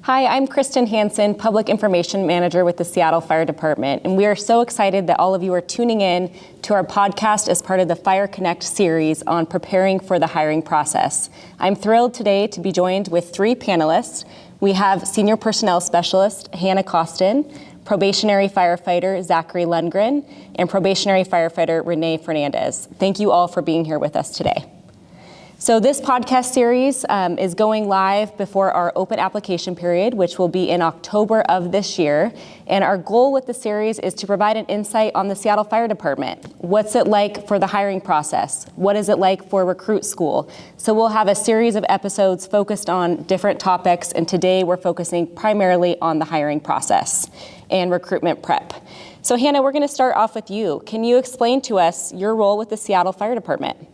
Hi, I'm Kristen Hansen, Public Information Manager with the Seattle Fire Department, and we are so excited that all of you are tuning in to our podcast as part of the Fire Connect series on preparing for the hiring process. I'm thrilled today to be joined with three panelists. We have Senior Personnel Specialist Hannah Kosten, Probationary Firefighter Zachary Lundgren, and Probationary Firefighter Renee Fernandez. Thank you all for being here with us today. So this podcast series is going live before our open application period, which will be in October of this year. And our goal with the series is to provide an insight on the Seattle Fire Department. What's it like for the hiring process? What is it like for recruit school? So we'll have a series of episodes focused on different topics, and today we're focusing primarily on the hiring process and recruitment prep. So Hannah, we're gonna start off with you. Can you explain to us your role with the Seattle Fire Department?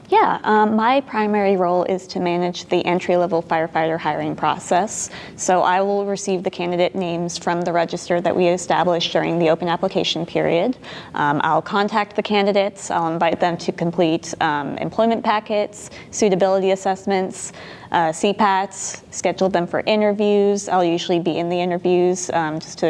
Yeah, my primary role is to manage the entry-level firefighter hiring process. So I will receive the candidate names from the register that we established during the open application period. I'll contact the candidates, I'll invite them to complete employment packets, suitability assessments, CPATs, schedule them for interviews. I'll usually be in the interviews just to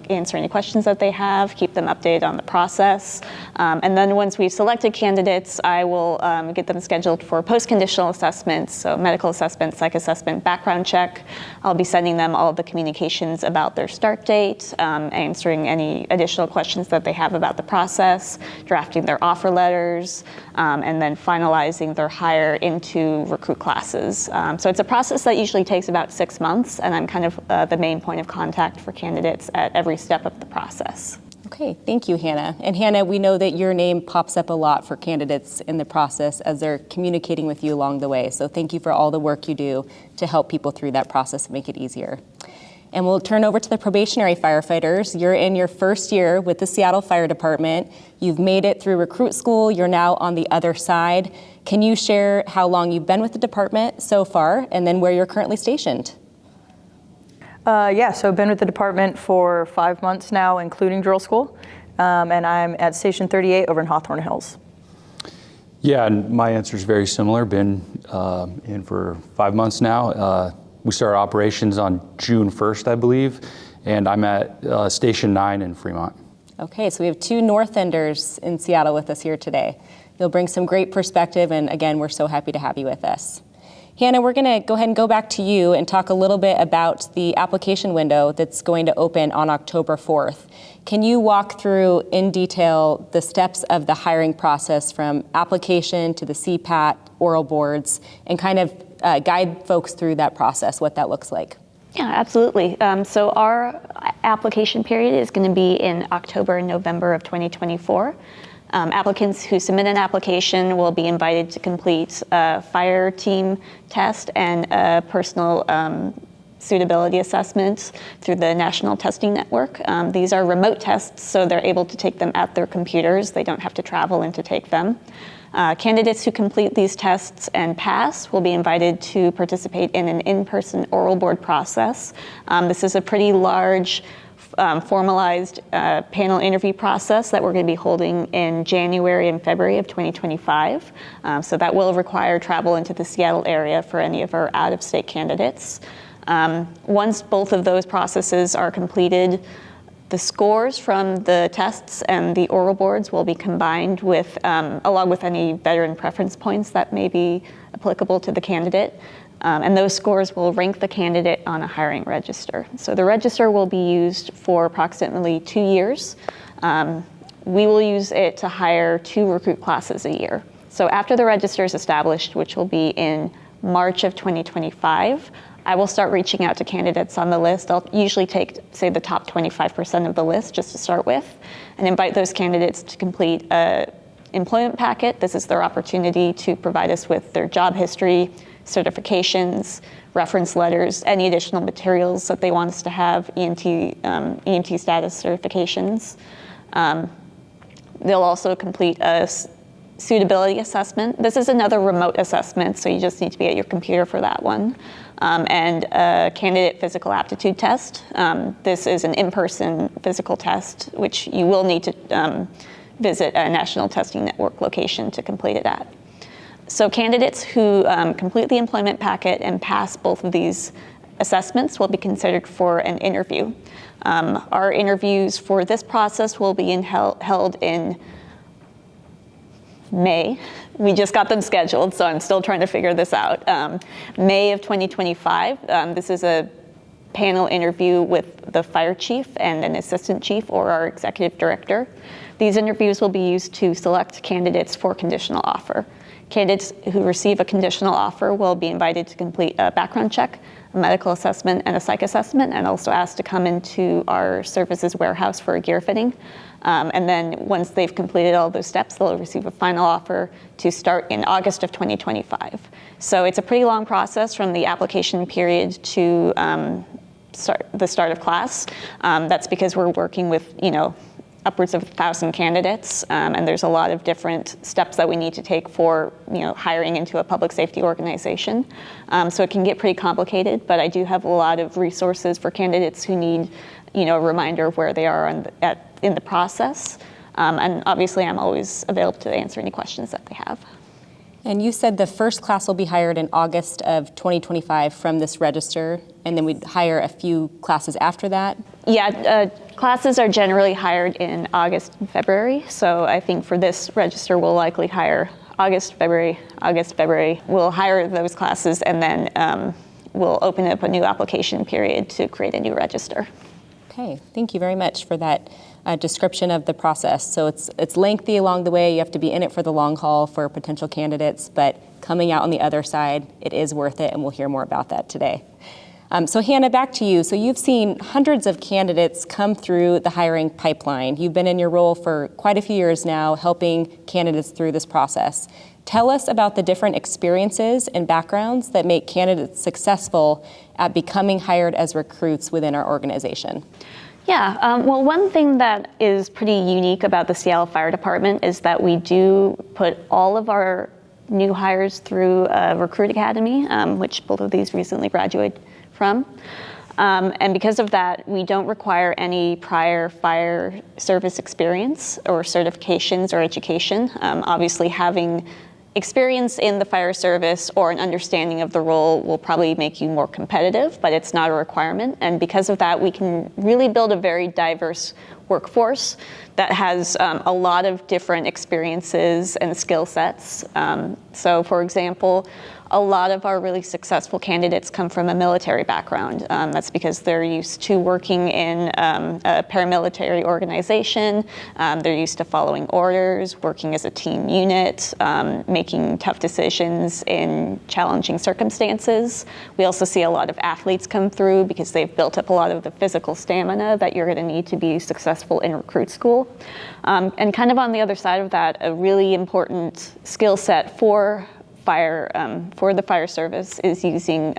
answer any questions that they have, keep them updated on the process. And then once we've selected candidates, I will get them scheduled for post-conditional assessments, so medical assessment, psych assessment, background check. I'll be sending them all of the communications about their start date, answering any additional questions that they have about the process, drafting their offer letters, and then finalizing their hire into recruit classes. So it's a process that usually takes about 6 months, and I'm kind of the main point of contact for candidates at every step of the process. Okay, thank you, Hannah. And Hannah, we know that your name pops up a lot for candidates in the process as they're communicating with you along the way. So thank you for all the work you do to help people through that process and make it easier. And we'll turn over to the probationary firefighters. You're in your first year with the Seattle Fire Department. You've made it through recruit school. You're now on the other side. Can you share how long you've been with the department so far and then where you're currently stationed? So I've been with the department for 5 months now, including drill school, and I'm at Station 38 over in Hawthorne Hills. Yeah, and my answer is very similar. Been in for 5 months now. We started operations on June 1st, I believe, and I'm at Station 9 in Fremont. Okay, so we have two North Enders in Seattle with us here today. You'll bring some great perspective, and again, we're so happy to have you with us. Hannah, we're going to go ahead and go back to you and talk a little bit about the application window that's going to open on October 4th. Can you walk through in detail the steps of the hiring process from application to the CPAT, oral boards, and kind of guide folks through that process, what that looks like? Yeah, absolutely. So our application period is going to be in October and November of 2024. Applicants who submit an application will be invited to complete a fire team test and a personal suitability assessment through the National Testing Network. These are remote tests, so they're able to take them at their computers. They don't have to travel in to take them. Candidates who complete these tests and pass will be invited to participate in an in-person oral board process. This is a pretty large formalized panel interview process that we're going to be holding in January and February of 2025. So that will require travel into the Seattle area for any of our out-of-state candidates. Once both of those processes are completed, the scores from the tests and the oral boards will be combined with, along with any veteran preference points that may be applicable to the candidate. And those scores will rank the candidate on a hiring register. So the register will be used for approximately 2 years. We will use it to hire 2 recruit classes a year. So after the register is established, which will be in March of 2025, I will start reaching out to candidates on the list. I'll usually take, say, the top 25% of the list just to start with, and invite those candidates to complete an employment packet. This is their opportunity to provide us with their job history, certifications, reference letters, any additional materials that they want us to have, EMT status certifications. They'll also complete a suitability assessment. This is another remote assessment, so you just need to be at your computer for that one. And a candidate physical aptitude test. This is an in-person physical test, which you will need to visit a National Testing Network location to complete it at. So candidates who complete the employment packet and pass both of these assessments will be considered for an interview. Our interviews for this process will be held in May. We just got them scheduled, so I'm still trying to figure this out. May of 2025. This is a panel interview with the fire chief and an assistant chief or our executive director. These interviews will be used to select candidates for conditional offer. Candidates who receive a conditional offer will be invited to complete a background check, a medical assessment, and a psych assessment, and also asked to come into our services warehouse for a gear fitting. And then once they've completed all those steps, they'll receive a final offer to start in August of 2025. So it's a pretty long process from the application period to the start of class. That's because we're working with, upwards of 1,000 candidates, and there's a lot of different steps that we need to take for, hiring into a public safety organization. So it can get pretty complicated, but I do have a lot of resources for candidates who need, a reminder of where they are in the process. And obviously, I'm always available to answer any questions that they have. And you said the first class will be hired in August of 2025 from this register, and then we'd hire a few classes after that? Yeah, classes are generally hired in August and February. So I think for this register, we'll likely hire August, February. We'll hire those classes, and then we'll open up a new application period to create a new register. Okay, thank you very much for that description of the process. So it's lengthy along the way. You have to be in it for the long haul for potential candidates, but coming out on the other side, it is worth it, and we'll hear more about that today. So Hannah, back to you. So you've seen hundreds of candidates come through the hiring pipeline. You've been in your role for quite a few years now, helping candidates through this process. Tell us about the different experiences and backgrounds that make candidates successful at becoming hired as recruits within our organization. Yeah, well, one thing that is pretty unique about the Seattle Fire Department is that we do put all of our new hires through a recruit academy, which both of these recently graduated from. And because of that, we don't require any prior fire service experience or certifications or education. Obviously, having experience in the fire service or an understanding of the role will probably make you more competitive, but it's not a requirement. And because of that, we can really build a very diverse workforce that has a lot of different experiences and skill sets. So for example, a lot of our really successful candidates come from a military background. That's because they're used to working in a paramilitary organization. They're used to following orders, working as a team unit, making tough decisions in challenging circumstances. We also see a lot of athletes come through because they've built up a lot of the physical stamina that you're going to need to be successful in recruit school. And kind of on the other side of that, a really important skill set for the fire service is using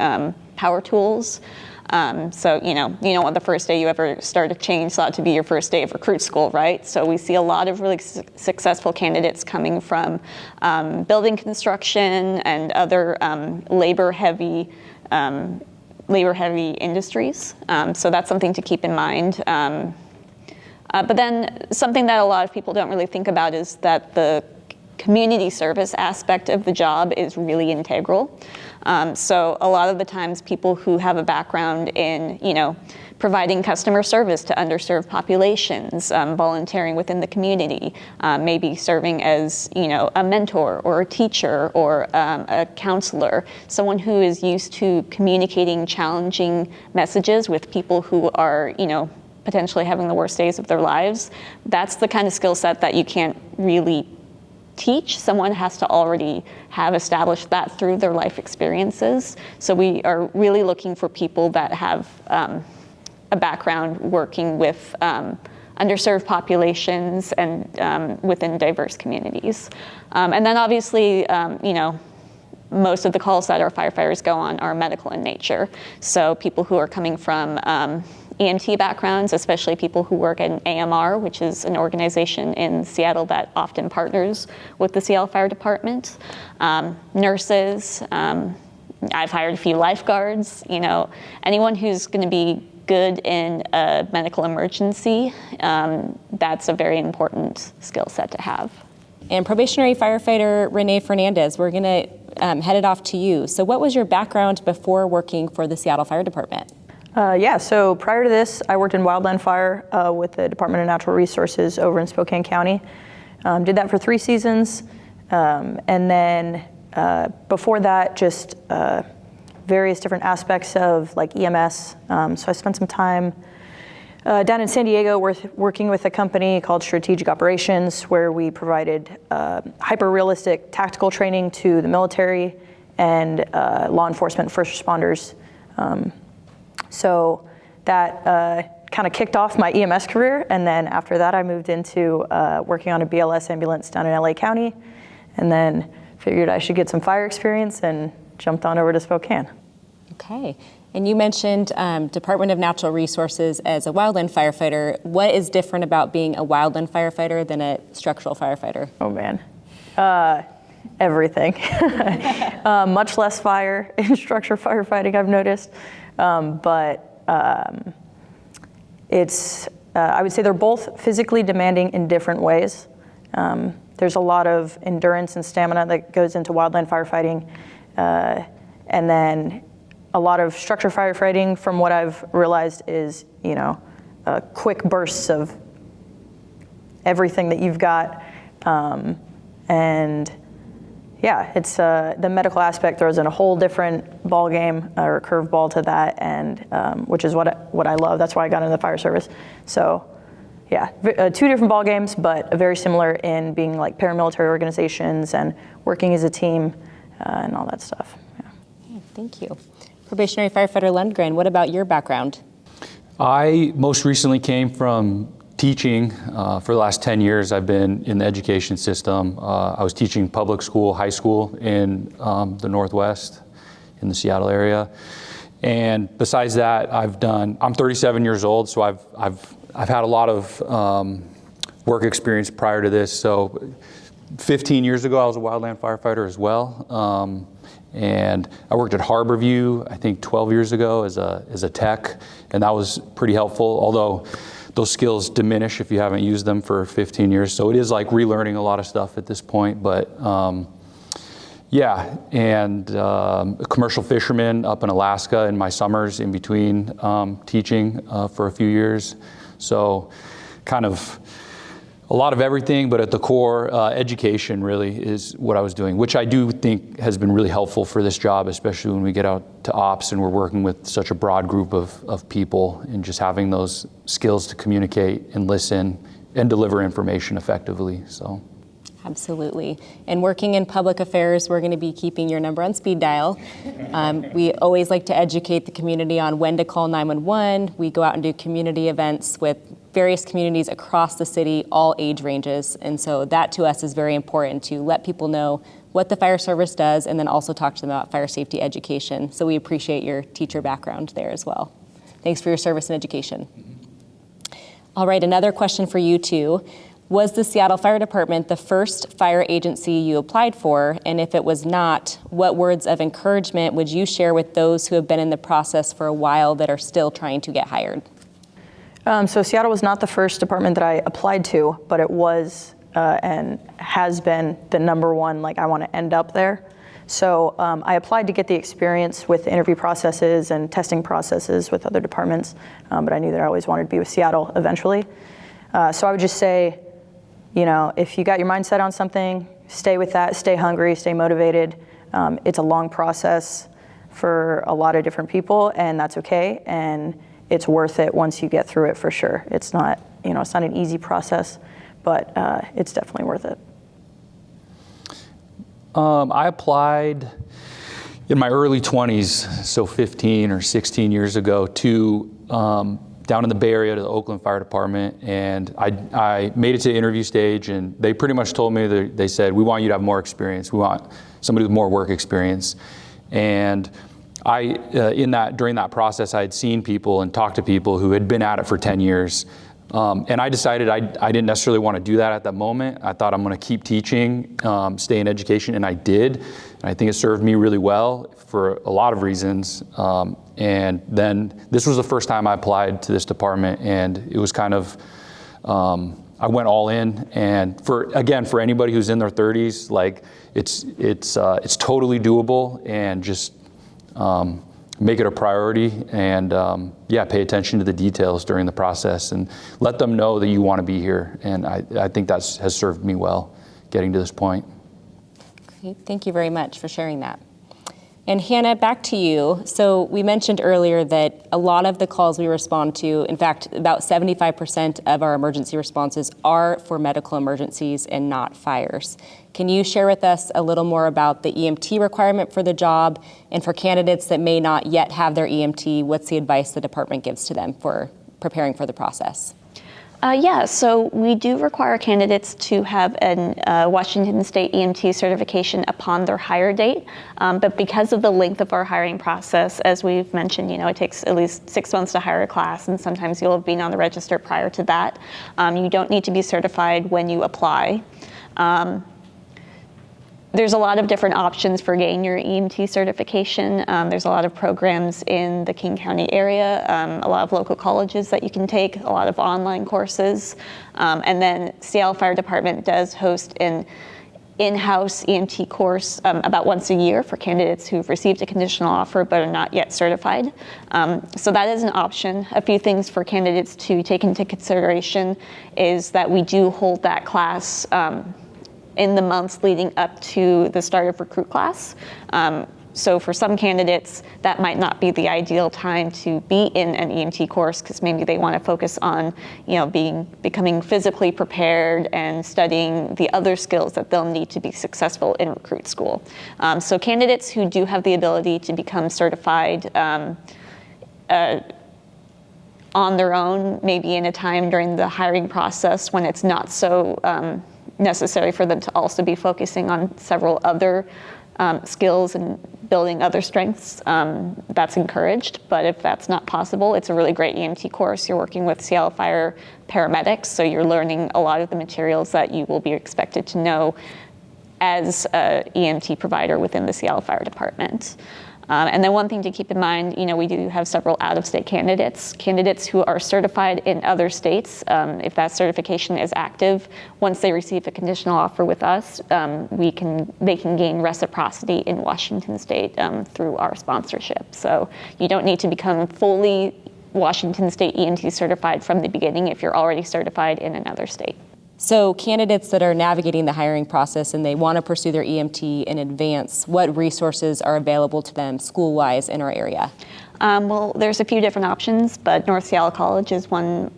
power tools. So, you don't want the first day you ever start a chainsaw to be your first day of recruit school, right? So we see a lot of really successful candidates coming from building construction and other labor-heavy industries. So that's something to keep in mind. But then something that a lot of people don't really think about is that the community service aspect of the job is really integral. So a lot of the times people who have a background in, providing customer service to underserved populations, volunteering within the community, maybe serving as, a mentor or a teacher or a counselor, someone who is used to communicating challenging messages with people who are, potentially having the worst days of their lives. That's the kind of skill set that you can't really teach. Someone has to already have established that through their life experiences. So we are really looking for people that have a background working with underserved populations and within diverse communities. And then obviously, most of the calls that our firefighters go on are medical in nature. So people who are coming from EMT backgrounds, especially people who work at an AMR, which is an organization in Seattle that often partners with the Seattle Fire Department. Nurses, I've hired a few lifeguards, anyone who's going to be good in a medical emergency, that's a very important skill set to have. And probationary firefighter Renee Fernandez, we're going to headed off to you. So what was your background before working for the Seattle Fire Department? So prior to this, I worked in wildland fire with the Department of Natural Resources over in Spokane County. Did that for 3 seasons. And then before that, just various different aspects of like EMS. So I spent some time down in San Diego working with a company called Strategic Operations, where we provided hyper-realistic tactical training to the military and law enforcement, first responders. So that kind of kicked off my EMS career, and then after that I moved into working on a BLS ambulance down in LA County, and then figured I should get some fire experience and jumped on over to Spokane. Okay, and you mentioned Department of Natural Resources as a wildland firefighter. What is different about being a wildland firefighter than a structural firefighter? Oh man, everything. Much less fire in structure firefighting, I've noticed. It's, I would say they're both physically demanding in different ways. There's a lot of endurance and stamina that goes into wildland firefighting. And then a lot of structure firefighting, from what I've realized, is, quick bursts of everything that you've got. And yeah, it's the medical aspect throws in a whole different ball game or curveball to that, and which is what I love. That's why I got into the fire service. So yeah, 2 different ball games, but very similar in being like paramilitary organizations and working as a team and all that stuff. Yeah. Okay, thank you. Probationary firefighter Lundgren, what about your background? I most recently came from teaching. For the last 10 years, I've been in the education system. I was teaching public school, high school in the Northwest, in the Seattle area. And besides that, I'm 37 years old, so I've had a lot of work experience prior to this. So 15 years ago, I was a wildland firefighter as well. And I worked at Harborview, I think 12 years ago as a tech, and that was pretty helpful, although those skills diminish if you haven't used them for 15 years. So it is like relearning a lot of stuff at this point, but yeah, and a commercial fisherman up in Alaska in my summers in between teaching for a few years. So kind of a lot of everything, but at the core, education really is what I was doing, which I do think has been really helpful for this job, especially when we get out to ops and we're working with such a broad group of people, and just having those skills to communicate and listen and deliver information effectively. So. Absolutely. And working in public affairs, we're going to be keeping your number on speed dial. We always like to educate the community on when to call 911. We go out and do community events with various communities across the city, all age ranges. And so that to us is very important, to let people know what the fire service does and then also talk to them about fire safety education. So we appreciate your teacher background there as well. Thanks for your service and education. All right, another question for you two. Was the Seattle Fire Department the first fire agency you applied for? And if it was not, what words of encouragement would you share with those who have been in the process for a while that are still trying to get hired? So Seattle was not the first department that I applied to, but it was and has been the number one, like I want to end up there. So I applied to get the experience with the interview processes and testing processes with other departments, but I knew that I always wanted to be with Seattle eventually. So I would just say, if you got your mind set on something, stay with that, stay hungry, stay motivated. It's a long process for a lot of different people, and that's okay. And it's worth it once you get through it, for sure. It's not, it's not an easy process, but it's definitely worth it. I applied in my early 20s, so 15 or 16 years ago, to down in the Bay Area to the Oakland Fire Department, and I made it to the interview stage, and they pretty much told me, they said, we want you to have more experience. We want somebody with more work experience. And during that process, I had seen people and talked to people who had been at it for 10 years. And I decided I didn't necessarily want to do that at that moment. I thought I'm going to keep teaching, stay in education, and I did. And I think it served me really well for a lot of reasons. And then this was the first time I applied to this department, and it was kind of I went all in, and for anybody who's in their 30s, like it's totally doable, and just make it a priority, and pay attention to the details during the process, and let them know that you want to be here. And I think that has served me well, getting to this point. Great. Thank you very much for sharing that. And Hannah, back to you. So we mentioned earlier that a lot of the calls we respond to, in fact, about 75% of our emergency responses are for medical emergencies and not fires. Can you share with us a little more about the EMT requirement for the job? And for candidates that may not yet have their EMT, what's the advice the department gives to them for preparing for the process? So we do require candidates to have a Washington State EMT certification upon their hire date. But because of the length of our hiring process, as we've mentioned, it takes at least 6 months to hire a class, and sometimes you'll have been on the register prior to that. You don't need to be certified when you apply. There's a lot of different options for getting your EMT certification. There's a lot of programs in the King County area, a lot of local colleges that you can take, a lot of online courses. And then Seattle Fire Department does host an in-house EMT course about once a year for candidates who've received a conditional offer but are not yet certified. So that is an option. A few things for candidates to take into consideration is that we do hold that class in the months leading up to the start of recruit class. So for some candidates, that might not be the ideal time to be in an EMT course, because maybe they want to focus on, becoming physically prepared and studying the other skills that they'll need to be successful in recruit school. So candidates who do have the ability to become certified on their own, maybe in a time during the hiring process when it's not so necessary for them to also be focusing on several other skills and building other strengths, that's encouraged. But if that's not possible, it's a really great EMT course. You're working with Seattle Fire paramedics, so you're learning a lot of the materials that you will be expected to know as an EMT provider within the Seattle Fire Department. And then one thing to keep in mind, we do have several out-of-state candidates who are certified in other states. If that certification is active, once they receive a conditional offer with us, they can gain reciprocity in Washington State through our sponsorship. So you don't need to become fully Washington State EMT certified from the beginning if you're already certified in another state. So candidates that are navigating the hiring process and they want to pursue their EMT in advance, what resources are available to them school-wise in our area? Well, there's a few different options, but North Seattle College is one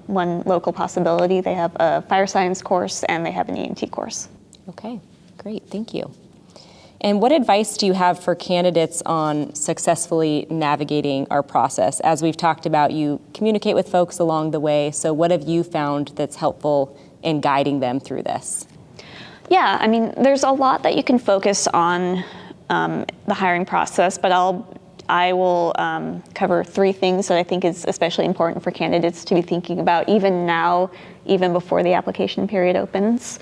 local possibility. They have a fire science course and they have an EMT course. Okay, great, thank you. And what advice do you have for candidates on successfully navigating our process? As we've talked about, you communicate with folks along the way, so what have you found that's helpful in guiding them through this? Yeah, there's a lot that you can focus on the hiring process, but I will cover 3 things that I think is especially important for candidates to be thinking about even now, even before the application period opens.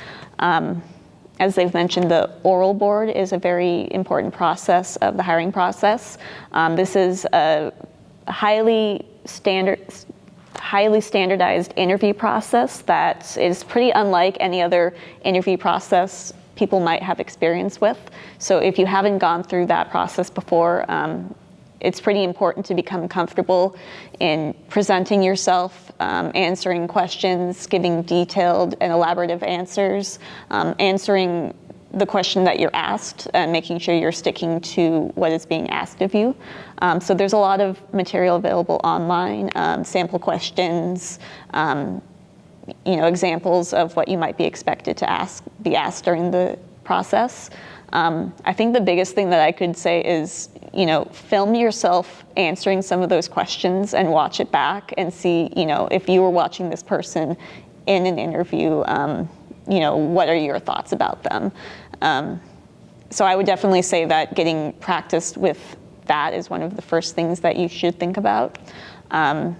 As they've mentioned, the oral board is a very important process of the hiring process. This is a highly standardized interview process that is pretty unlike any other interview process people might have experience with. So if you haven't gone through that process before, it's pretty important to become comfortable in presenting yourself, answering questions, giving detailed and elaborative answers, answering the question that you're asked, and making sure you're sticking to what is being asked of you. So there's a lot of material available online, sample questions, examples of what you might be expected to be asked during the process. I think the biggest thing that I could say is, film yourself answering some of those questions and watch it back and see, if you were watching this person in an interview, what are your thoughts about them? So I would definitely say that getting practiced with that is one of the first things that you should think about. I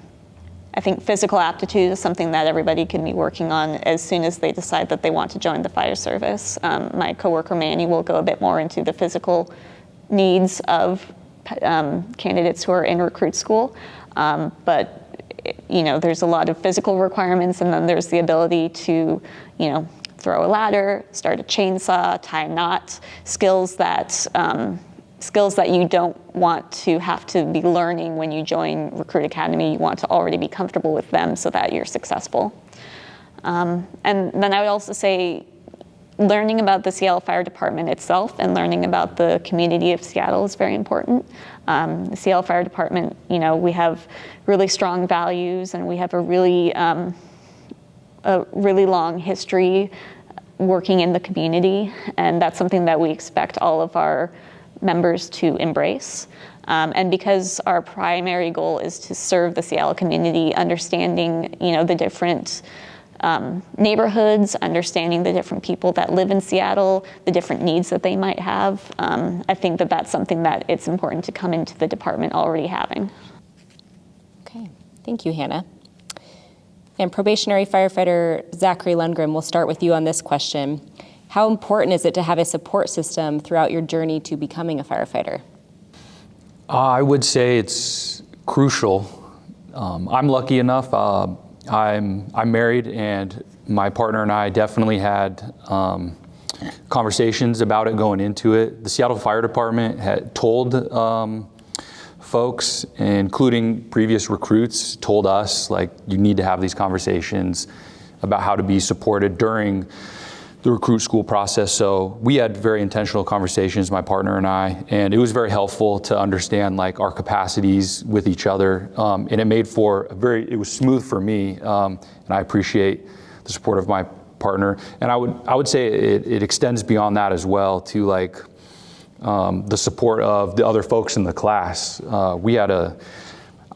think physical aptitude is something that everybody can be working on as soon as they decide that they want to join the fire service. My coworker Manny will go a bit more into the physical needs of candidates who are in recruit school. But there's a lot of physical requirements, and then there's the ability to, throw a ladder, start a chainsaw, tie a knot, skills that you don't want to have to be learning when you join Recruit Academy. You want to already be comfortable with them so that you're successful. And then I would also say learning about the Seattle Fire Department itself and learning about the community of Seattle is very important. The Seattle Fire Department, we have really strong values, and we have a really long history working in the community, and that's something that we expect all of our members to embrace. And because our primary goal is to serve the Seattle community, understanding, the different neighborhoods, understanding the different people that live in Seattle, the different needs that they might have. I think that that's something that it's important to come into the department already having. Okay, thank you, Hannah. And probationary firefighter Zachary Lundgren, we'll start with you on this question. How important is it to have a support system throughout your journey to becoming a firefighter? I would say it's crucial. I'm lucky enough. I'm married, and my partner and I definitely had conversations about it going into it. The Seattle Fire Department had told folks, including previous recruits, told us, like, you need to have these conversations about how to be supported during the recruit school process. So we had very intentional conversations, my partner and I, and it was very helpful to understand like our capacities with each other. And it made for it was smooth for me. And I appreciate the support of my partner. And I would say it extends beyond that as well to like the support of the other folks in the class. We had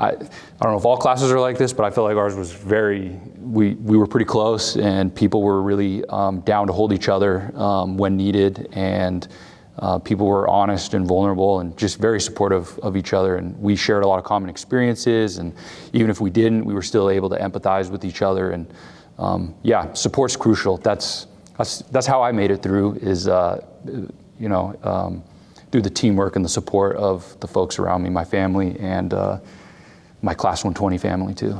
I don't know if all classes are like this, but I feel like ours was we were pretty close, and people were really down to hold each other when needed, and people were honest and vulnerable and just very supportive of each other. And we shared a lot of common experiences, and even if we didn't, we were still able to empathize with each other. And yeah, support's crucial. That's how I made it through, is through the teamwork and the support of the folks around me, my family, and my Class 120 family too.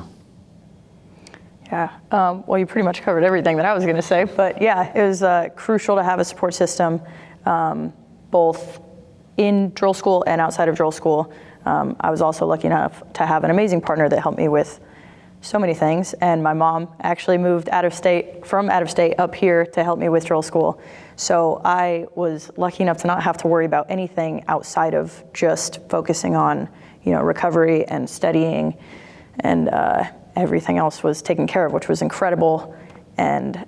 Yeah, well, you pretty much covered everything that I was going to say, but yeah, it was crucial to have a support system, both in drill school and outside of drill school. I was also lucky enough to have an amazing partner that helped me with so many things, and my mom actually moved from out of state up here to help me with drill school. So I was lucky enough to not have to worry about anything outside of just focusing on recovery and studying, and everything else was taken care of, which was incredible. And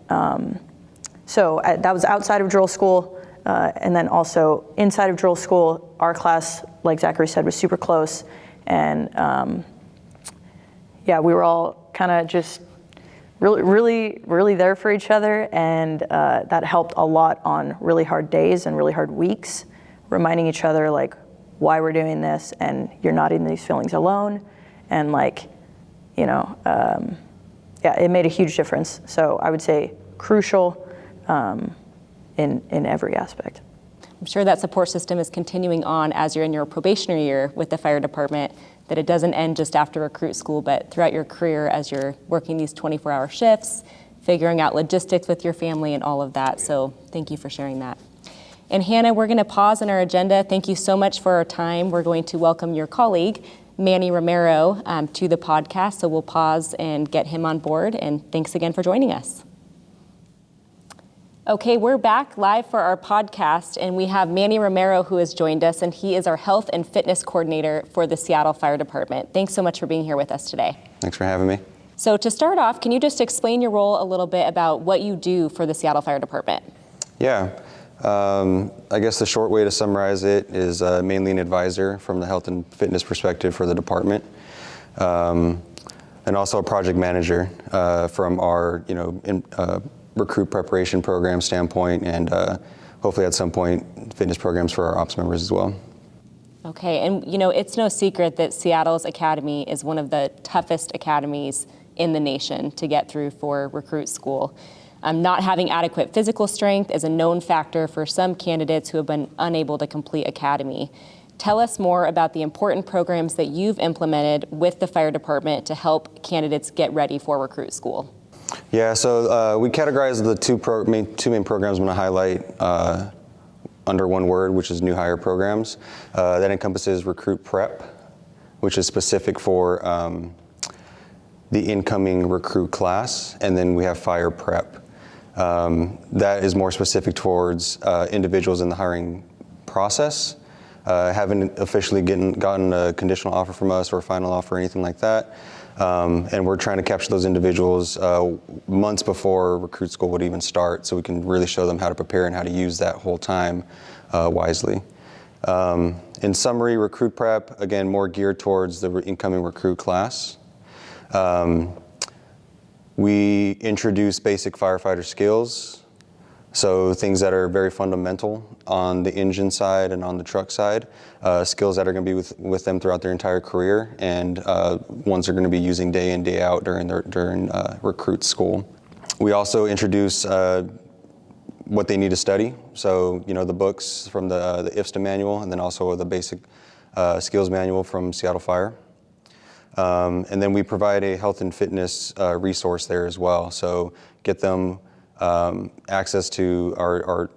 so that was outside of drill school. And then also inside of drill school, our class, like Zachary said, was super close. And yeah, we were all kind of just really there for each other. And that helped a lot on really hard days and really hard weeks, reminding each other like why we're doing this, and you're not in these feelings alone. And like, yeah, it made a huge difference. So I would say crucial in every aspect. I'm sure that support system is continuing on as you're in your probationary year with the fire department, that it doesn't end just after recruit school, but throughout your career as you're working these 24-hour shifts, figuring out logistics with your family and all of that. So thank you for sharing that. And Hannah, we're going to pause in our agenda. Thank you so much for our time. We're going to welcome your colleague, Manny Romero, to the podcast. So we'll pause and get him on board. And thanks again for joining us. Okay, we're back live for our podcast, and we have Manny Romero who has joined us, and he is our health and fitness coordinator for the Seattle Fire Department. Thanks so much for being here with us today. Thanks for having me. So to start off, can you just explain your role a little bit about what you do for the Seattle Fire Department? Yeah. I guess the short way to summarize it is mainly an advisor from the health and fitness perspective for the department, and also a project manager from our recruit preparation program standpoint, and hopefully at some point fitness programs for our ops members as well. Okay, and it's no secret that Seattle's academy is one of the toughest academies in the nation to get through for recruit school. Not having adequate physical strength is a known factor for some candidates who have been unable to complete academy. Tell us more about the important programs that you've implemented with the fire department to help candidates get ready for recruit school. Yeah, so we categorize the two main programs I'm going to highlight under one word, which is new hire programs. That encompasses recruit prep, which is specific for the incoming recruit class, and then we have fire prep. That is more specific towards individuals in the hiring process. Haven't officially gotten a conditional offer from us or a final offer or anything like that. And we're trying to capture those individuals months before recruit school would even start, so we can really show them how to prepare and how to use that whole time wisely. In summary, recruit prep, again, more geared towards the incoming recruit class. We introduce basic firefighter skills, so things that are very fundamental on the engine side and on the truck side, skills that are going to be with them throughout their entire career, and ones they're going to be using day in, day out during recruit school. We also introduce what they need to study, so the books from the IFSTA manual, and then also the basic skills manual from Seattle Fire. And then we provide a health and fitness resource there as well, so get them access to our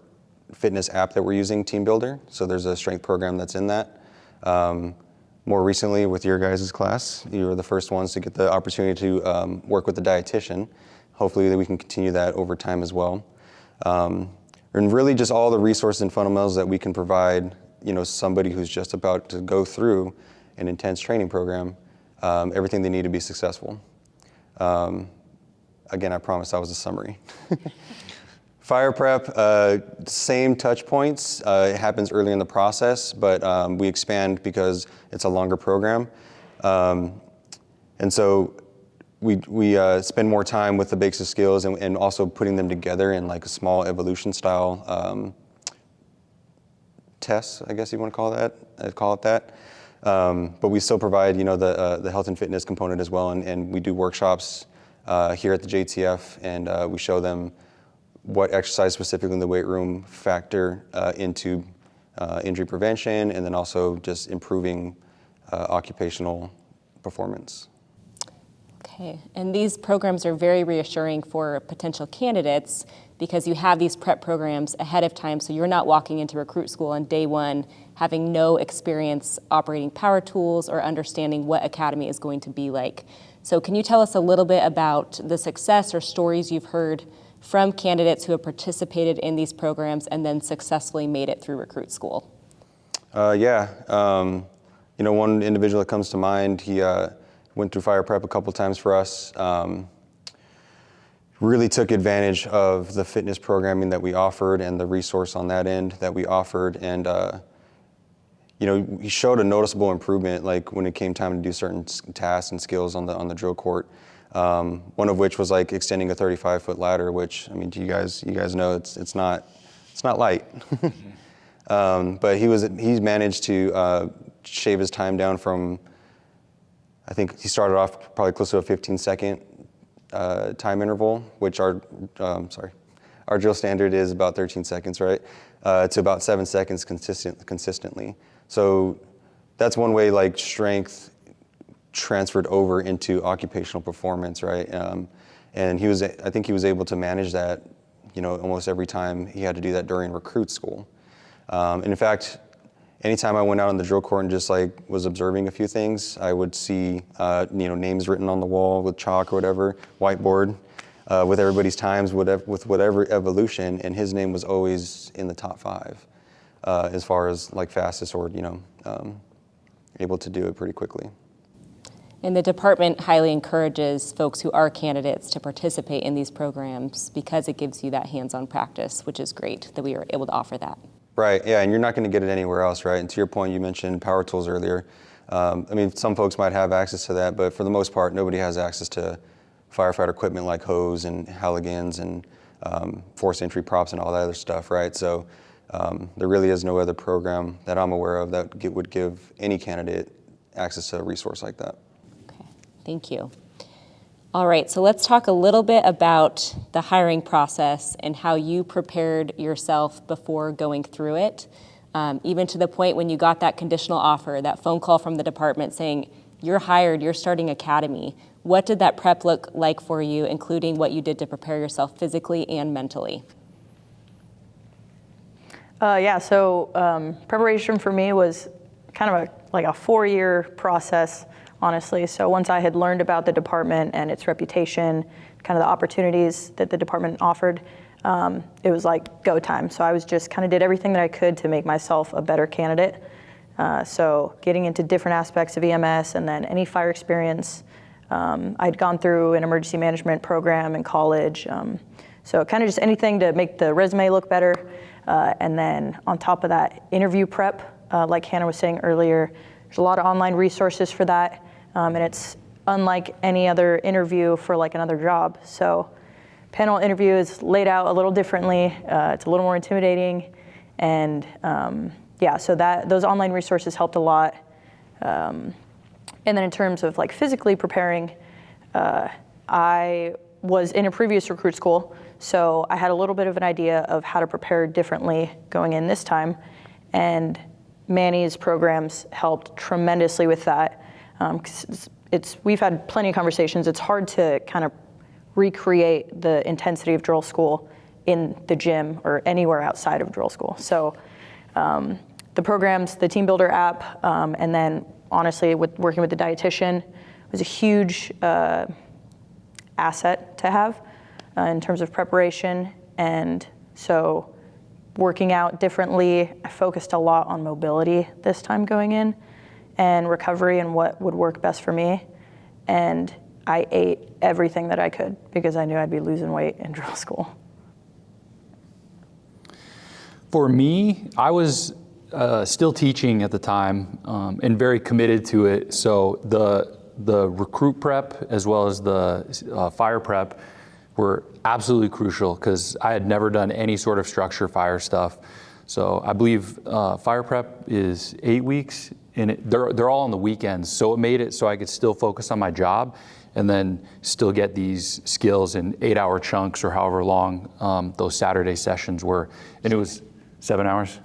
fitness app that we're using, Team Builder. So there's a strength program that's in that. More recently with your guys' class, you were the first ones to get the opportunity to work with the dietitian. Hopefully we can continue that over time as well. And really just all the resources and fundamentals that we can provide, somebody who's just about to go through an intense training program, everything they need to be successful. Again, I promise that was a summary. Fire prep, same touch points. It happens early in the process, but we expand because it's a longer program. And so we spend more time with the basic skills and also putting them together in like a small evolution style tests, I guess you want to call it that. But we still provide, the health and fitness component as well, and we do workshops here at the JTF, and we show them what exercise specifically in the weight room factor into injury prevention, and then also just improving occupational performance. Okay, and these programs are very reassuring for potential candidates because you have these prep programs ahead of time, so you're not walking into recruit school on day one having no experience operating power tools or understanding what academy is going to be like. So can you tell us a little bit about the success or stories you've heard from candidates who have participated in these programs and then successfully made it through recruit school? One individual that comes to mind, he went through fire prep a couple times for us, really took advantage of the fitness programming that we offered and the resource on that end that we offered, and he showed a noticeable improvement, like when it came time to do certain tasks and skills on the drill court. One of which was like extending a 35-foot ladder, which you guys know it's not light. But he's managed to shave his time down from, I think he started off probably close to a 15-second time interval, which our drill standard is about 13 seconds, right? To about 7 seconds consistently. So that's one way like strength transferred over into occupational performance, right? And I think he was able to manage that, almost every time he had to do that during recruit school. And in fact, anytime I went out on the drill court and just like was observing a few things, I would see, names written on the wall with chalk or whatever, whiteboard, with everybody's times, with whatever evolution, and his name was always in the top 5, as far as like fastest or, able to do it pretty quickly. And the department highly encourages folks who are candidates to participate in these programs because it gives you that hands-on practice, which is great that we are able to offer that. Right, yeah, and you're not going to get it anywhere else, right? And to your point, you mentioned power tools earlier. Some folks might have access to that, but for the most part, nobody has access to firefighter equipment like hose and Halligans and force entry props and all that other stuff, right? So there really is no other program that I'm aware of that would give any candidate access to a resource like that. Okay, thank you. All right, so let's talk a little bit about the hiring process and how you prepared yourself before going through it. even to the point when you got that conditional offer, that phone call from the department saying, you're hired, you're starting academy. What did that prep look like for you, including what you did to prepare yourself physically and mentally? Preparation for me was kind of like a 4-year process, honestly. So once I had learned about the department and its reputation, kind of the opportunities that the department offered, it was like go time. So I was just kind of did everything that I could to make myself a better candidate. So getting into different aspects of EMS and then any fire experience. I'd gone through an emergency management program in college. So kind of just anything to make the resume look better. And then on top of that, interview prep, like Hannah was saying earlier, there's a lot of online resources for that. And it's unlike any other interview for like another job. So panel interview is laid out a little differently. It's a little more intimidating. And so those online resources helped a lot. And then in terms of like physically preparing, I was in a previous recruit school, so I had a little bit of an idea of how to prepare differently going in this time. And Manny's programs helped tremendously with that. 'Cause we've had plenty of conversations. It's hard to kind of recreate the intensity of drill school in the gym or anywhere outside of drill school. So the programs, the Team Builder app, and then honestly with working with the dietitian was a huge asset to have in terms of preparation. And so working out differently, I focused a lot on mobility this time going in and recovery and what would work best for me. And I ate everything that I could because I knew I'd be losing weight in drill school. For me, I was still teaching at the time and very committed to it. So the recruit prep as well as the fire prep were absolutely crucial because I had never done any sort of structure fire stuff. So I believe fire prep is 8 weeks, and they're all on the weekends. So it made it so I could still focus on my job and then still get these skills in 8-hour chunks or however long those Saturday sessions were. And it was 7 hours?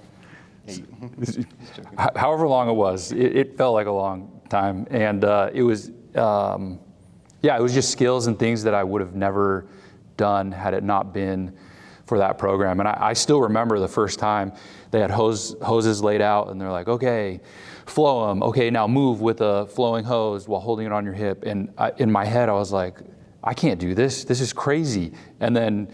However long it was, it felt like a long time. And it was, it was just skills and things that I would have never done had it not been for that program. And I still remember the first time they had hoses laid out and they're like, okay, flow them. Okay, now move with a flowing hose while holding it on your hip. And in my head, I was like, I can't do this. This is crazy. And then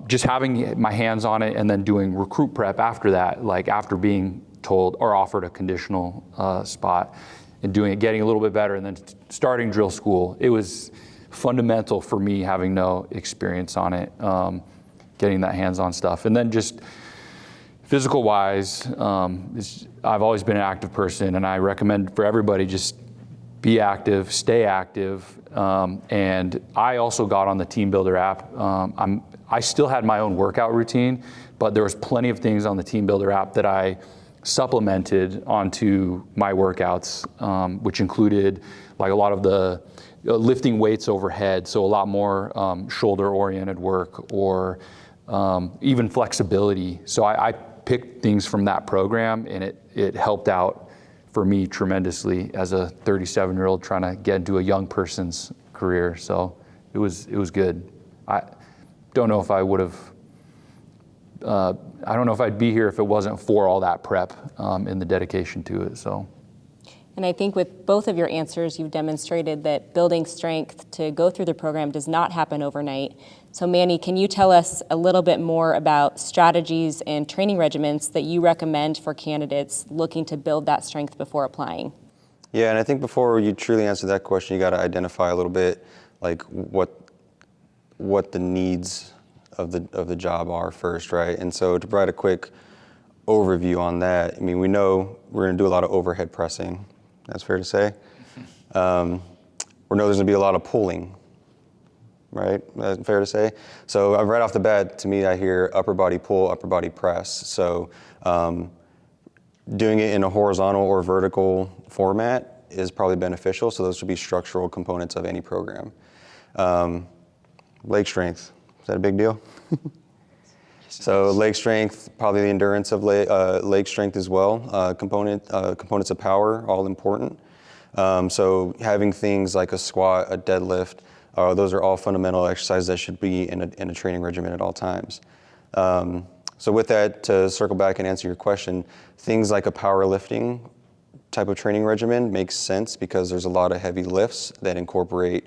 just having my hands on it and then doing recruit prep after that, like after being told or offered a conditional spot and doing it, getting a little bit better and then starting drill school. It was fundamental for me having no experience on it, getting that hands-on stuff. And then just physical wise, I've always been an active person and I recommend for everybody just be active, stay active. And I also got on the Team Builder app. I still had my own workout routine, but there was plenty of things on the Team Builder app that I supplemented onto my workouts, which included like a lot of the lifting weights overhead, so a lot more shoulder-oriented work or even flexibility. So I picked things from that program, and it helped out for me tremendously as a 37-year-old trying to get into a young person's career. So it was good. I don't know if I would have. I don't know if I'd be here if it wasn't for all that prep and the dedication to it. So. And I think with both of your answers, you've demonstrated that building strength to go through the program does not happen overnight. So Manny, can you tell us a little bit more about strategies and training regimens that you recommend for candidates looking to build that strength before applying? Yeah, and I think before you truly answer that question, you got to identify a little bit like what the needs of the job are first, right? And so to provide a quick overview on that, I mean, we know we're going to do a lot of overhead pressing. That's fair to say. We know there's going to be a lot of pulling, right? That's fair to say. So right off the bat, to me, I hear upper body pull, upper body press. So doing it in a horizontal or vertical format is probably beneficial. So those should be structural components of any program. Leg strength, is that a big deal? So leg strength, probably the endurance of leg strength as well. Components of power, all important. So having things like a squat, a deadlift, those are all fundamental exercises that should be in a training regimen at all times. So with that, to circle back and answer your question, things like a powerlifting type of training regimen makes sense because there's a lot of heavy lifts that incorporate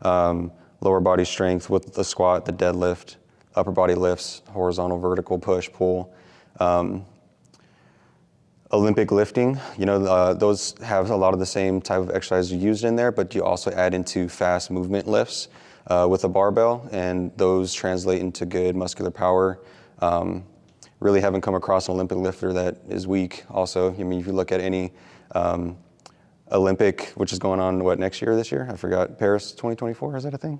lower body strength with the squat, the deadlift, upper body lifts, horizontal, vertical, push, pull. Olympic lifting, those have a lot of the same type of exercises used in there, but you also add into fast movement lifts with a barbell, and those translate into good muscular power. Really haven't come across an Olympic lifter that is weak. Also, if you look at any Olympic, which is going on, this year? I forgot, Paris 2024, is that a thing?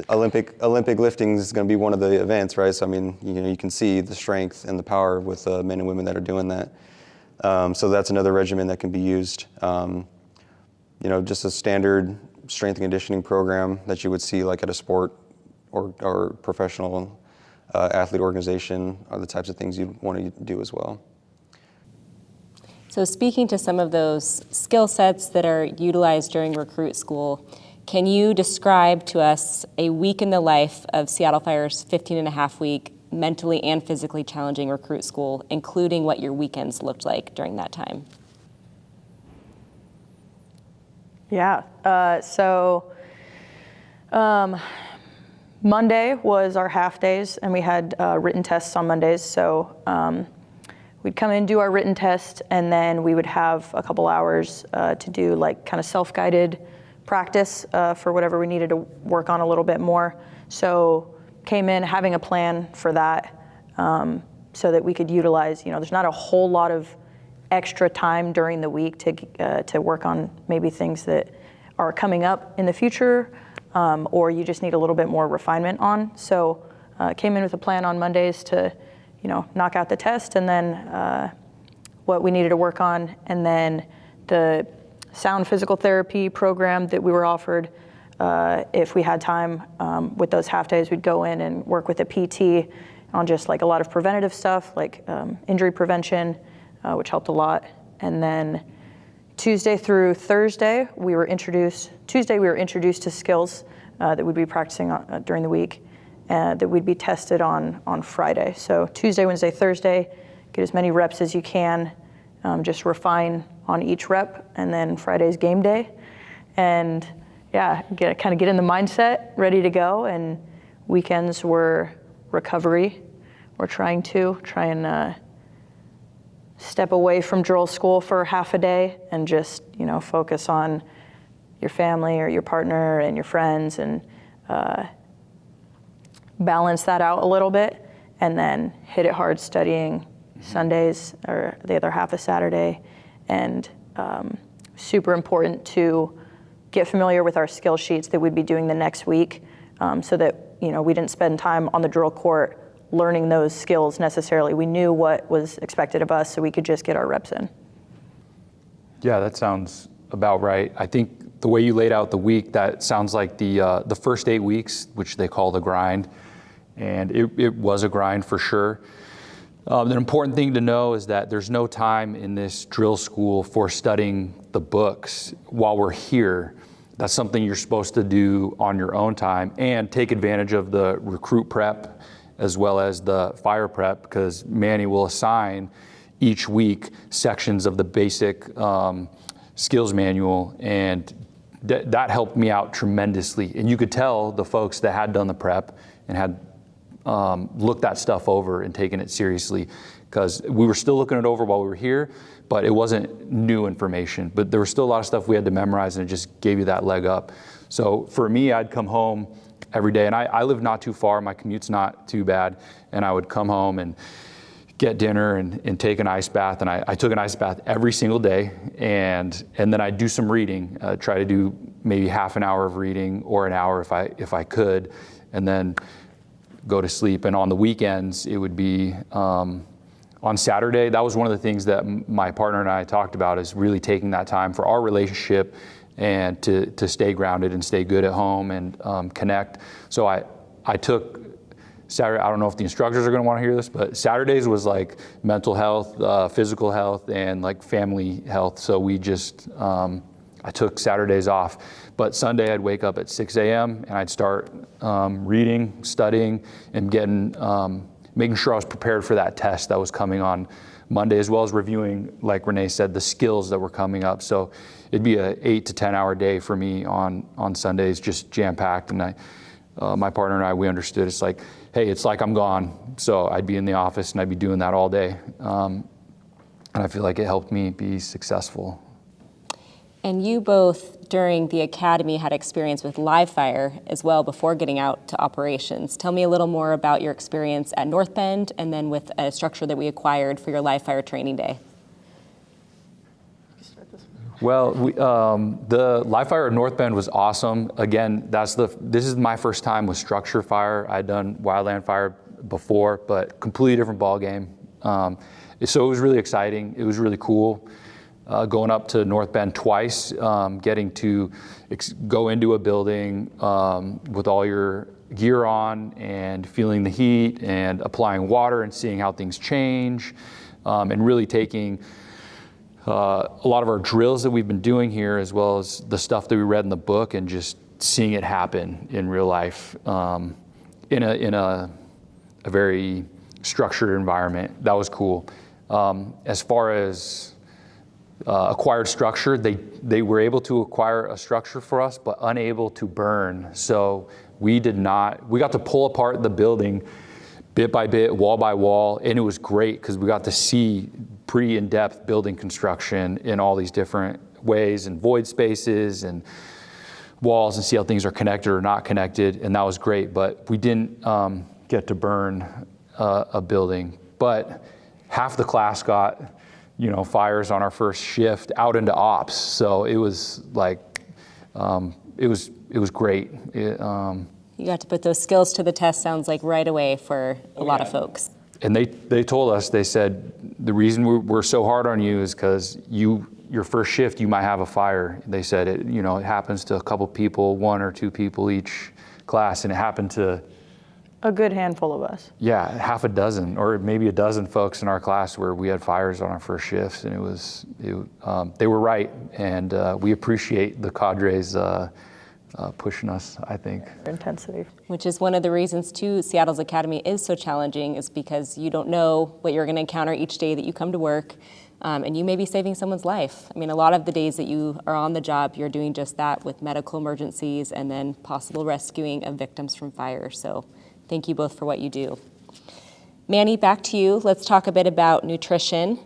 Olympic lifting is going to be one of the events, right? So, you can see the strength and the power with men and women that are doing that. So that's another regimen that can be used. Just a standard strength and conditioning program that you would see like at a sport or professional athlete organization are the types of things you'd want to do as well. So speaking to some of those skill sets that are utilized during recruit school, can you describe to us a week in the life of Seattle Fire's 15-and-a-half-week mentally and physically challenging recruit school, including what your weekends looked like during that time? Yeah, Monday was our half days, and we had written tests on Mondays. So we'd come in, do our written test, and then we would have a couple hours to do like kind of self-guided practice for whatever we needed to work on a little bit more. So came in having a plan for that so that we could utilize, there's not a whole lot of extra time during the week to work on maybe things that are coming up in the future, or you just need a little bit more refinement on. So came in with a plan on Mondays to, knock out the test, and then what we needed to work on, and then the sound physical therapy program that we were offered. If we had time with those half days, we'd go in and work with a PT on just like a lot of preventative stuff, like injury prevention, which helped a lot. And then Tuesday through Thursday, we were introduced to skills that we'd be practicing during the week, that we'd be tested on Friday. So Tuesday, Wednesday, Thursday, get as many reps as you can, just refine on each rep, and then Friday's game day. And yeah, get in the mindset, ready to go. And weekends were recovery. We're trying and step away from drill school for half a day and just, focus on your family or your partner and your friends, and balance that out a little bit, and then hit it hard studying Sundays or the other half of Saturday. And super important to get familiar with our skill sheets that we'd be doing the next week, so that we didn't spend time on the drill court learning those skills necessarily. We knew what was expected of us, so we could just get our reps in. Yeah, that sounds about right. I think the way you laid out the week, that sounds like the first 8 weeks, which they call the grind, and it was a grind for sure. The important thing to know is that there's no time in this drill school for studying the books while we're here. That's something you're supposed to do on your own time, and take advantage of the recruit prep as well as the fire prep, because Manny will assign each week sections of the basic skills manual, and that helped me out tremendously. And you could tell the folks that had done the prep and had looked that stuff over and taken it seriously, because we were still looking it over while we were here, but it wasn't new information. But there was still a lot of stuff we had to memorize, and it just gave you that leg up. So for me, I'd come home every day, and I live not too far, my commute's not too bad, and I would come home and get dinner and take an ice bath, and I took an ice bath every single day, and then I'd do some reading, try to do maybe half an hour of reading or an hour if I could, and then go to sleep. And on the weekends, it would be on Saturday. That was one of the things that my partner and I talked about, is really taking that time for our relationship and to stay grounded and stay good at home and connect. So I took Saturday, I don't know if the instructors are going to want to hear this, but Saturdays was like mental health, physical health, and like family health. So we just, I took Saturdays off. But Sunday I'd wake up at 6 a.m. and I'd start reading, studying, and making sure I was prepared for that test that was coming on Monday, as well as reviewing, like Renee said, the skills that were coming up. So it'd be an 8 to 10 hour day for me on Sundays, just jam-packed. And my partner and I, we understood it's like, hey, it's like I'm gone. So I'd be in the office and I'd be doing that all day. And I feel like it helped me be successful. And you both, during the academy, had experience with live fire as well before getting out to operations. Tell me a little more about your experience at North Bend and then with a structure that we acquired for your live fire training day. Well, the live fire at North Bend was awesome. Again, this is my first time with structure fire. I'd done wildland fire before, but completely different ball game. So it was really exciting. It was really cool. Going up to North Bend twice, getting to go into a building with all your gear on and feeling the heat and applying water and seeing how things change, and really taking a lot of our drills that we've been doing here, as well as the stuff that we read in the book, and just seeing it happen in real life in a very structured environment. That was cool. As far as acquired structure, they were able to acquire a structure for us, but unable to burn. So we got to pull apart the building bit by bit, wall by wall, and it was great because we got to see pretty in-depth building construction in all these different ways, and void spaces and walls, and see how things are connected or not connected, and that was great. But we didn't get to burn a building. But half the class got fires on our first shift out into ops. So it was like, it was great. You got to put those skills to the test, sounds like, right away for a lot of folks. And they told us, they said, the reason we're so hard on you is because your first shift, you might have a fire. They said it happens to a couple people, 1 or 2 people each class, and it happened to A good handful of us. Yeah, half a dozen or maybe a dozen folks in our class where we had fires on our first shifts, and they were right, and we appreciate the cadres pushing us, I think. Intensity. Which is one of the reasons, too, Seattle's Academy is so challenging, is because you don't know what you're going to encounter each day that you come to work, and you may be saving someone's life. I mean, a lot of the days that you are on the job, you're doing just that with medical emergencies and then possible rescuing of victims from fire. So thank you both for what you do. Manny, back to you. Let's talk a bit about nutrition.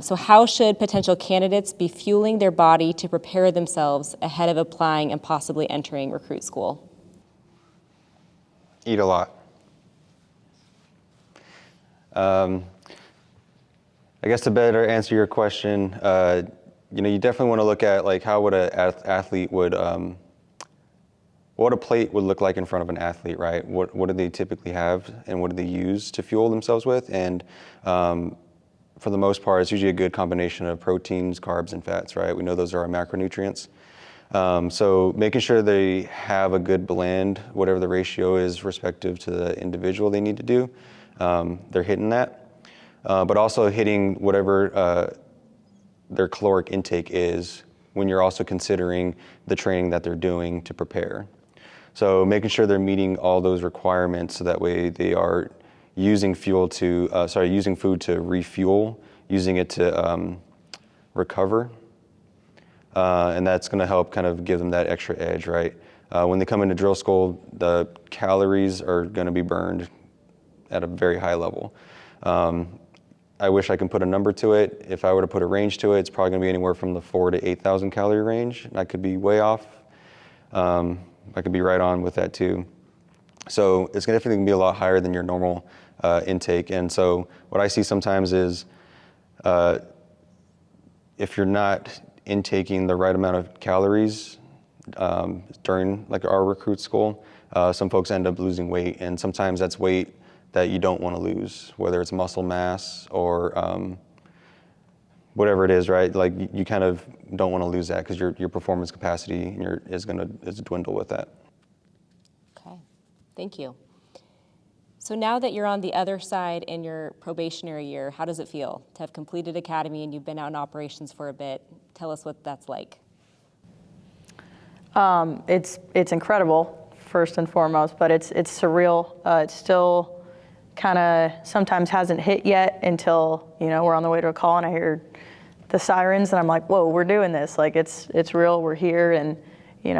So how should potential candidates be fueling their body to prepare themselves ahead of applying and possibly entering recruit school? Eat a lot. I guess to better answer your question, you definitely want to look at like how would an athlete what a plate would look like in front of an athlete, right? What do they typically have, and what do they use to fuel themselves with? And for the most part, it's usually a good combination of proteins, carbs, and fats, right? We know those are our macronutrients. So making sure they have a good blend, whatever the ratio is respective to the individual they need to do, they're hitting that. But also hitting whatever their caloric intake is when you're also considering the training that they're doing to prepare. So making sure they're meeting all those requirements so that way they are using food to refuel, using it to recover. And that's gonna help kind of give them that extra edge, right? When they come into drill school, the calories are gonna be burned at a very high level. I wish I could put a number to it. If I were to put a range to it, it's probably gonna be anywhere from the 4,000 to 8,000 calorie range. I could be way off. I could be right on with that too. So it's definitely gonna be a lot higher than your normal intake. And so what I see sometimes is if you're not intaking the right amount of calories during like our recruit school, some folks end up losing weight, and sometimes that's weight that you don't want to lose, whether it's muscle mass or whatever it is, right? Like you kind of don't want to lose that because your performance capacity is dwindle with that. Okay, thank you. So now that you're on the other side in your probationary year, how does it feel to have completed academy and you've been out in operations for a bit? Tell us what that's like. It's incredible, first and foremost, but it's surreal. It still kind of sometimes hasn't hit yet until, we're on the way to a call and I hear the sirens and I'm like, whoa, we're doing this. Like it's real, we're here. And, it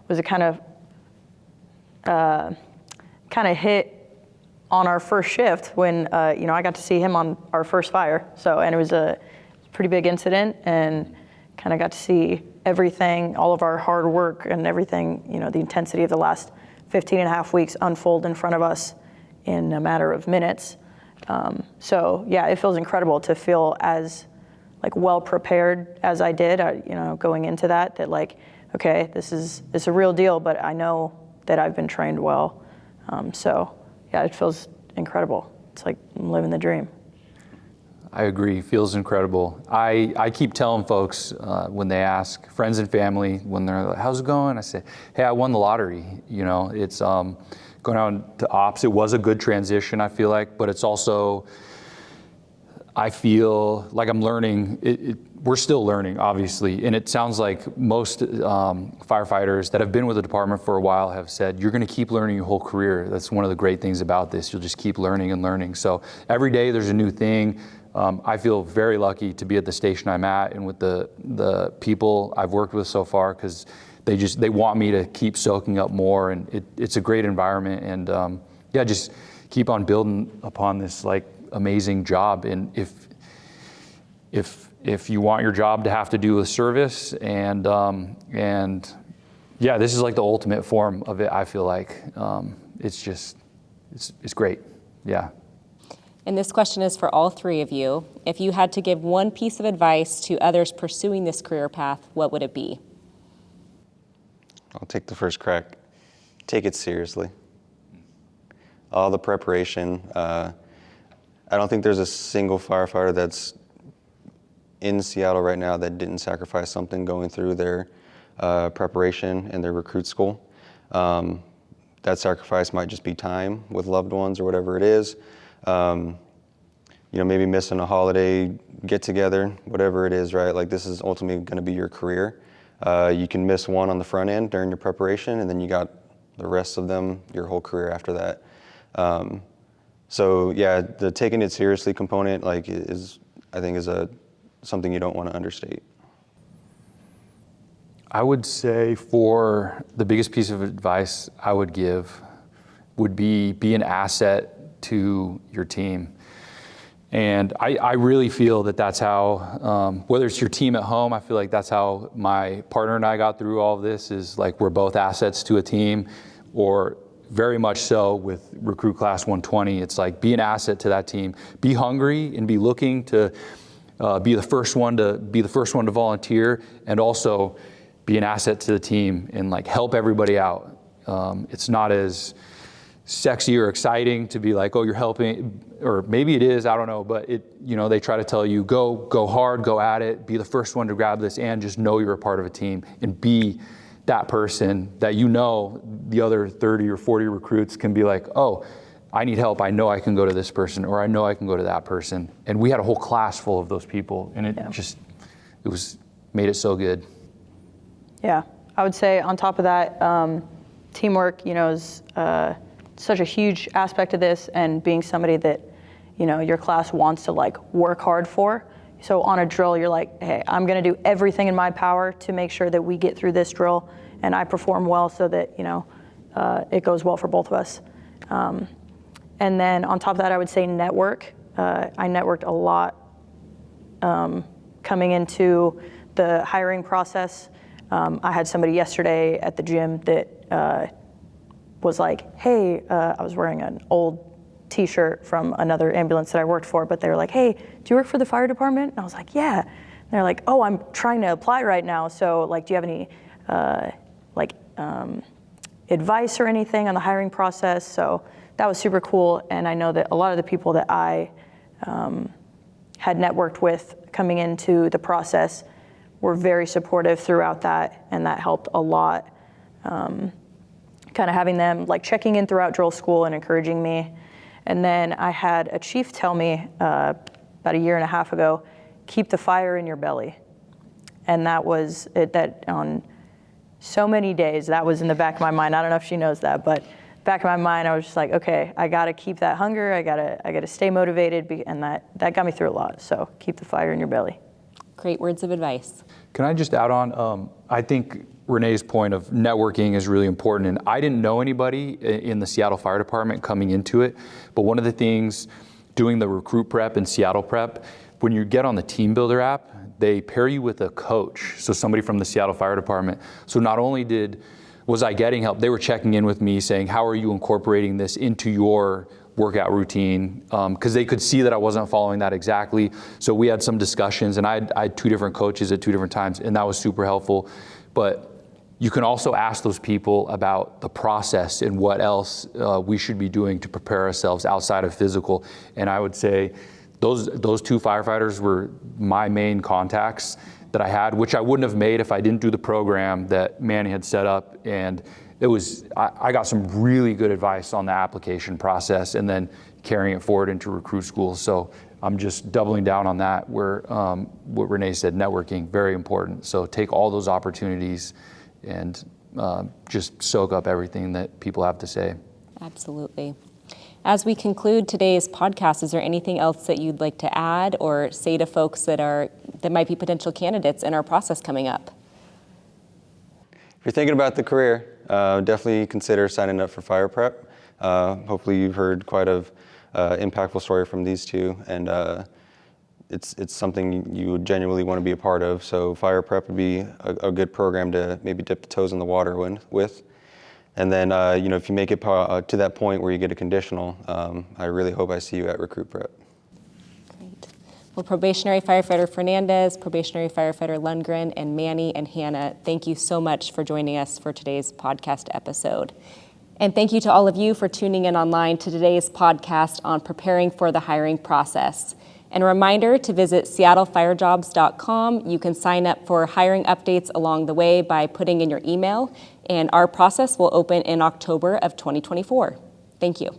was a kind of hit on our first shift when, I got to see him on our first fire. And it was a pretty big incident and kind of got to see everything, all of our hard work and everything, the intensity of the last 15 and a half weeks unfold in front of us in a matter of minutes. It feels incredible to feel as well prepared as I did, going into that okay, it's a real deal, but I know that I've been trained well. It feels incredible. It's like I'm living the dream. I agree, feels incredible. I keep telling folks when they ask, friends and family, when they're like, how's it going? I say, hey, I won the lottery. It's going out to ops. It was a good transition, I feel like, but it's also, I feel like I'm learning. We're still learning, obviously, and it sounds like most firefighters that have been with the department for a while have said, you're going to keep learning your whole career. That's one of the great things about this. You'll just keep learning and learning. So every day there's a new thing. I feel very lucky to be at the station I'm at and with the people I've worked with so far, because they want me to keep soaking up more, and it's a great environment, and just keep on building upon this amazing job. And if you want your job to have to do with service and this is the ultimate form of it, I feel like. It's great. Yeah. And this question is for all three of you. If you had to give one piece of advice to others pursuing this career path, what would it be? I'll take the first crack. Take it seriously. All the preparation. I don't think there's a single firefighter that's in Seattle right now that didn't sacrifice something going through their preparation and their recruit school. That sacrifice might just be time with loved ones or whatever it is. Maybe missing a holiday get together, whatever it is, right? This is ultimately going to be your career. You can miss one on the front end during your preparation, and then you got the rest of them your whole career after that. The taking it seriously component is something you don't want to understate. I would say for the biggest piece of advice I would give would be an asset to your team. And I really feel that that's how, whether it's your team at home, I feel like that's how my partner and I got through all of this, is we're both assets to a team, or very much so with Recruit Class 120. It's be an asset to that team. Be hungry and be looking to be the first one to volunteer, and also be an asset to the team and help everybody out. It's not as sexy or exciting to be oh, you're helping, or maybe it is, I don't know, but they try to tell you, go hard, go at it, be the first one to grab this, and just know you're a part of a team, and be that person that the other 30 or 40 recruits can be oh, I need help, I know I can go to this person, or I know I can go to that person. And we had a whole class full of those people, and it made it so good. Yeah, I would say on top of that, teamwork, is such a huge aspect of this, and being somebody that, your class wants to work hard for. So on a drill, you're hey, I'm gonna do everything in my power to make sure that we get through this drill and I perform well, so that, it goes well for both of us. And then on top of that, I would say network. I networked a lot coming into the hiring process. I had somebody yesterday at the gym that was hey, I was wearing an old t-shirt from another ambulance that I worked for, but they were hey, do you work for the fire department? And I was yeah. And they're oh, I'm trying to apply right now, so do you have any advice or anything on the hiring process? So that was super cool, and I know that a lot of the people that I had networked with coming into the process were very supportive throughout that, and that helped a lot. Kind of having them checking in throughout drill school and encouraging me. And then I had a chief tell me about a year and a half ago, keep the fire in your belly. And that was it, that on so many days, that was in the back of my mind. I don't know if she knows that, but back of my mind, I was just like, okay, I gotta keep that hunger. I gotta stay motivated, and that got me through a lot. So keep the fire in your belly. Great words of advice. Can I just add on? I think Renee's point of networking is really important. And I didn't know anybody in the Seattle Fire Department coming into it. But one of the things doing the recruit prep and Seattle prep, when you get on the Team Builder app, they pair you with a coach. So somebody from the Seattle Fire Department. So not only was I getting help, they were checking in with me saying, how are you incorporating this into your workout routine? Because they could see that I wasn't following that exactly. So we had some discussions, and I had 2 different coaches at 2 different times, and that was super helpful. But you can also ask those people about the process and what else we should be doing to prepare ourselves outside of physical. And I would say those 2 firefighters were my main contacts that I had, which I wouldn't have made if I didn't do the program that Manny had set up. And I got some really good advice on the application process and then carrying it forward into recruit school. So I'm just doubling down on that, where what Renee said, networking, very important. So take all those opportunities and just soak up everything that people have to say. Absolutely. As we conclude today's podcast, is there anything else that you'd like to add or say to folks that might be potential candidates in our process coming up? If you're thinking about the career, definitely consider signing up for fire prep. Hopefully you've heard quite an impactful story from these 2, and it's something you would genuinely want to be a part of. So fire prep would be a good program to maybe dip the toes in the water with. And then, if you make it to that point where you get a conditional, I really hope I see you at recruit prep. Great. Well, probationary firefighter Fernandez, probationary firefighter Lundgren, and Manny and Hannah, thank you so much for joining us for today's podcast episode. And thank you to all of you for tuning in online to today's podcast on preparing for the hiring process. And a reminder to visit seattlefirejobs.com. You can sign up for hiring updates along the way by putting in your email, and our process will open in October of 2024. Thank you.